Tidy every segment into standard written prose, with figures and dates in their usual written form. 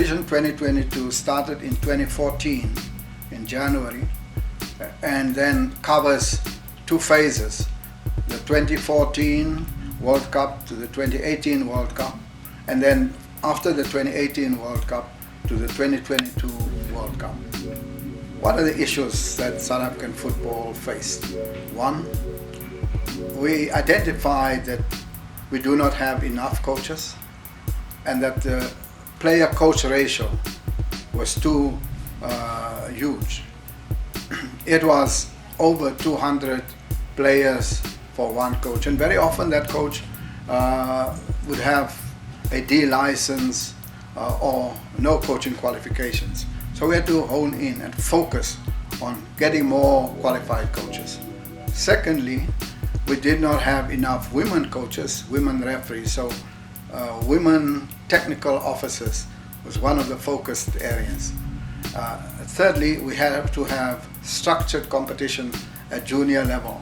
Vision 2022 started in 2014 in January and then covers two phases, the 2014 World Cup to the 2018 World Cup, and then after the 2018 World Cup to the 2022 World Cup. What are the issues that South African football faced? One, we identified that we do not have enough coaches and that the player-coach ratio was too huge. It was over 200 players for one coach, and very often that coach would have a D license or no coaching qualifications. So we had to hone in and focus on getting more qualified coaches. Secondly, we did not have enough women coaches, women referees, so women technical officers was one of the focused areas. Thirdly, we have to have structured competition at junior level.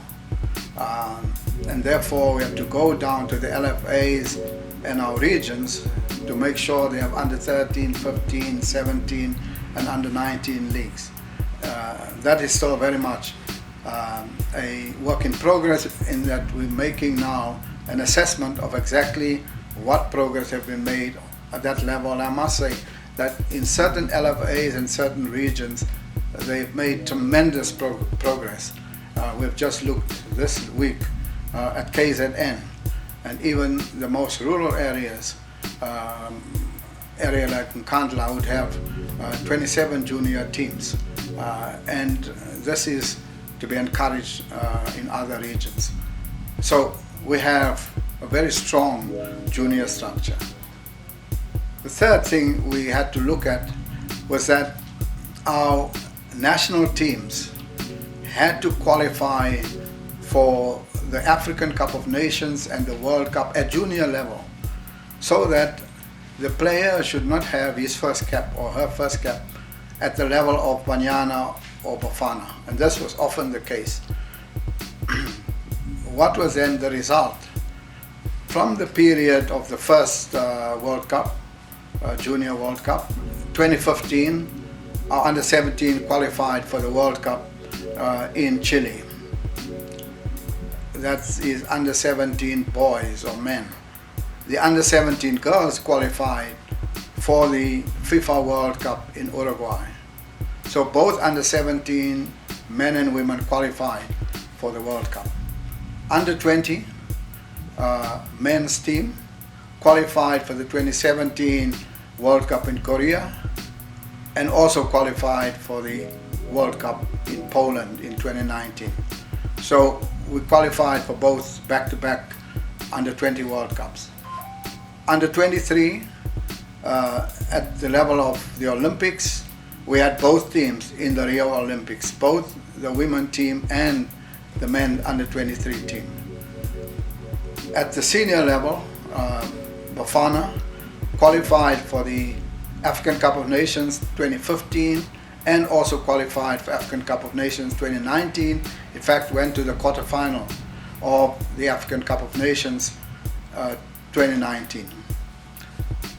And therefore we have to go down to the LFAs and our regions to make sure they have under 13, 15, 17 and under 19 leagues. That is still very much a work in progress, in that we're making now an assessment of exactly what progress have been made at that level. And I must say that in certain LFAs and certain regions, they've made tremendous progress. We've just looked this week at KZN, and even the most rural areas, area like Nkandla would have 27 junior teams, and this is to be encouraged in other regions. So we have a very strong junior structure. The third thing we had to look at was that our national teams had to qualify for the African Cup of Nations and the World Cup at junior level, so that the player should not have his first cap or her first cap at the level of Banyana or Bafana, and this was often the case. What was then the result? From the period of the first World Cup, Junior World Cup, 2015, our under 17 qualified for the World Cup in Chile. That is under 17 boys or men. The under 17 girls qualified for the FIFA World Cup in Uruguay. So both under 17 men and women qualified for the World Cup. Under 20 men's team qualified for the 2017 World Cup in Korea, and also qualified for the World Cup in Poland in 2019. So we qualified for both back-to-back under 20 World Cups. Under 23, at the level of the Olympics, we had both teams in the Rio Olympics, both the women team and the men under 23 team. At the senior level, Bafana qualified for the African Cup of Nations 2015 and also qualified for African Cup of Nations 2019. In fact, went to the quarterfinal of the African Cup of Nations 2019.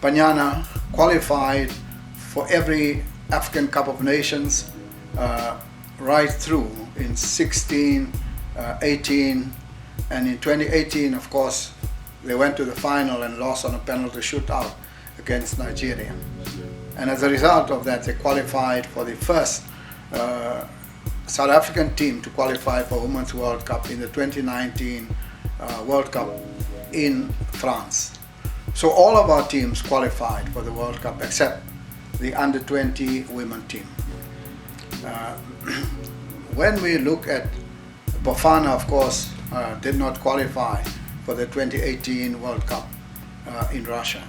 Banyana qualified for every African Cup of Nations right through in 16, 18, and in 2018, of course, they went to the final and lost on a penalty shootout against Nigeria. And as a result of that, they qualified for the first South African team to qualify for Women's World Cup in the 2019 World Cup in France. So all of our teams qualified for the World Cup except the under 20 women team. When we look at Bafana, of course, did not qualify for the 2018 World Cup in Russia.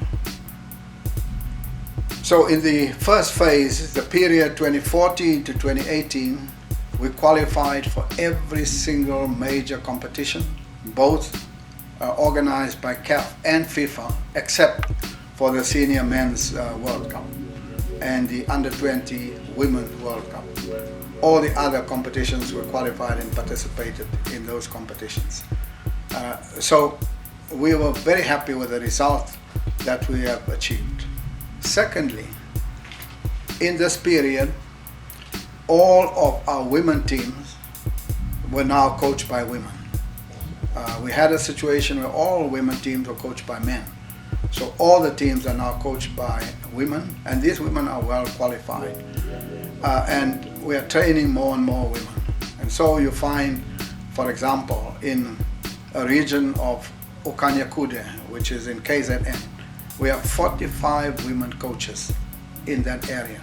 So in the first phase, the period 2014 to 2018, we qualified for every single major competition, both organized by CAF and FIFA, except for the Senior Men's World Cup and the Under 20 Women's World Cup. All the other competitions were qualified and participated in those competitions. So we were very happy with the result that we have achieved. Secondly, in this period, all of our women teams were now coached by women. We had a situation where all women teams were coached by men. So all the teams are now coached by women, and these women are well qualified. And we are training more and more women. And so you find, for example, in a region of Okanyakude, which is in KZN, we have 45 women coaches in that area.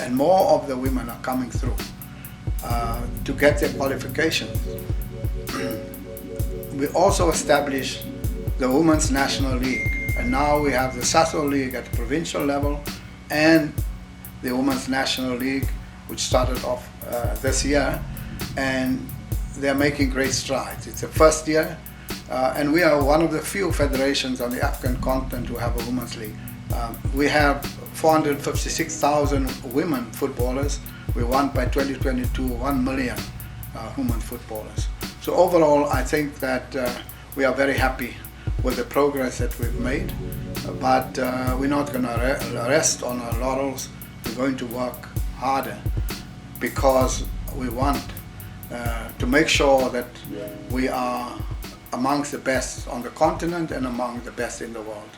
And more of the women are coming through to get their qualifications. We also established the Women's National League, and now we have the SASO League at the provincial level and the Women's National League, which started off this year, and they're making great strides. It's the first year, and we are one of the few federations on the African continent who have a women's league. We have 456,000 women footballers. We want by 2022 1 million women footballers. So overall, I think that we are very happy with the progress that we've made, but we're not going to rest on our laurels. We're going to work harder because we want to make sure that we are amongst the best on the continent and among the best in the world.